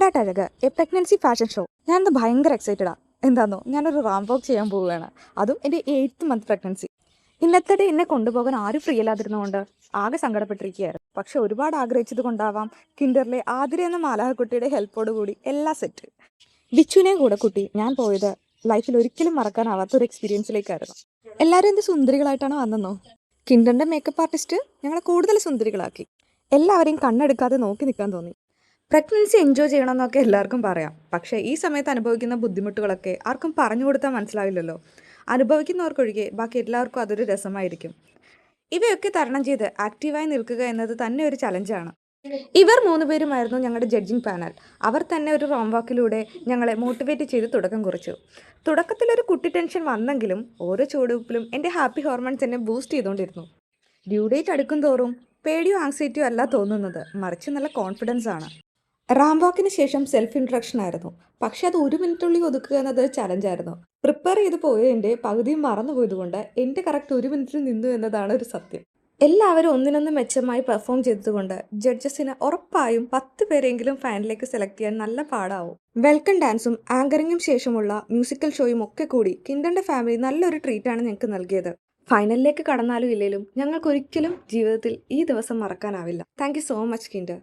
പോരാട്ടഴക് A pregnancy fashion show. ഞാനിന്ന് ഭയങ്കര എക്സൈറ്റഡാ. എന്താണെന്നോ, ഞാനൊരു റാം വാക്ക് ചെയ്യാൻ പോവുകയാണ്. അതും എൻ്റെ 8th മന്ത് പ്രഗ്നൻസി. ഇന്നത്തെ ഡേ എന്നെ കൊണ്ടുപോകാൻ ആരും ഫ്രീ അല്ലാതിരുന്നുകൊണ്ട് ആകെ സങ്കടപ്പെട്ടിരിക്കുകയായിരുന്നു. പക്ഷെ ഒരുപാട് ആഗ്രഹിച്ചത് കൊണ്ടാവാം കിൻഡറിലെ ആതിര എന്ന മാലാഹക്കുട്ടിയുടെ ഹെൽപ്പോടുകൂടി എല്ലാം സെറ്റ്. വിച്ചുവിനെയും കൂടെ കുട്ടി ഞാൻ പോയത് ലൈഫിൽ ഒരിക്കലും മറക്കാനാവാത്ത ഒരു എക്സ്പീരിയൻസിലേക്കായിരുന്നു. എല്ലാവരും എന്ത് സുന്ദരികളായിട്ടാണ് വന്നെന്നോ. കിൻഡറിൻ്റെ മേക്കപ്പ് ആർട്ടിസ്റ്റ് ഞങ്ങളെ കൂടുതൽ സുന്ദരികളാക്കി. എല്ലാവരെയും കണ്ണെടുക്കാതെ നോക്കി നിൽക്കാൻ തോന്നി. പ്രഗ്നൻസി എൻജോയ് ചെയ്യണമെന്നൊക്കെ എല്ലാവർക്കും പറയാം. പക്ഷേ ഈ സമയത്ത് അനുഭവിക്കുന്ന ബുദ്ധിമുട്ടുകളൊക്കെ ആർക്കും പറഞ്ഞു കൊടുത്താൽ മനസ്സിലാവില്ലല്ലോ. അനുഭവിക്കുന്നവർക്കൊഴികെ ബാക്കി എല്ലാവർക്കും അതൊരു രസമായിരിക്കും. ഇവയൊക്കെ തരണം ചെയ്ത് ആക്റ്റീവായി നിൽക്കുക എന്നത് തന്നെ ഒരു ചലഞ്ചാണ്. ഇവർ 3 പേരുമായിരുന്നു ഞങ്ങളുടെ ജഡ്ജിങ് പാനൽ. അവർ തന്നെ ഒരു റോം വാക്കിലൂടെ ഞങ്ങളെ മോട്ടിവേറ്റ് ചെയ്ത് തുടക്കം കുറിച്ചു. തുടക്കത്തിലൊരു കുട്ടി ടെൻഷൻ വന്നെങ്കിലും ഓരോ ചുവടുവെപ്പിലും എൻ്റെ ഹാപ്പി ഹോർമോൺസ് എന്നെ ബൂസ്റ്റ് ചെയ്തുകൊണ്ടിരുന്നു. ഡ്യൂ ഡേറ്റ് അടുക്കും തോറും പേടിയോ ആങ്സൈറ്റിയോ അല്ല തോന്നുന്നത്, മറിച്ച് നല്ല കോൺഫിഡൻസ് ആണ്. റാം വാക്കിന് ശേഷം സെൽഫ് ഇൻട്രഡക്ഷൻ ആയിരുന്നു. പക്ഷെ അത് 1 മിനിറ്റുള്ളിൽ ഒതുക്കുക എന്നത് ചലഞ്ചായിരുന്നു. പ്രിപ്പയർ ചെയ്ത് പോയതിൻ്റെ പകുതിയും മറന്നുപോയതുകൊണ്ട് എൻ്റെ കറക്റ്റ് 1 മിനിറ്റിൽ നിന്നു എന്നതാണ് ഒരു സത്യം. എല്ലാവരും ഒന്നിനൊന്ന് മെച്ചമായി പെർഫോം ചെയ്തതുകൊണ്ട് ജഡ്ജസിന് ഉറപ്പായും 10 പേരെങ്കിലും ഫൈനലിലേക്ക് സെലക്ട് ചെയ്യാൻ നല്ല പാടാവും. വെൽക്കം ഡാൻസും ആങ്കറിങ്ങും ശേഷമുള്ള മ്യൂസിക്കൽ ഷോയും ഒക്കെ കൂടി കിൻഡറിൻ്റെ ഫാമിലി നല്ലൊരു ട്രീറ്റാണ് ഞങ്ങൾക്ക് നൽകിയത്. ഫൈനലിലേക്ക് കടന്നാലും ഇല്ലേലും ഞങ്ങൾക്കൊരിക്കലും ജീവിതത്തിൽ ഈ ദിവസം മറക്കാനാവില്ല. Thank you so much Kinder.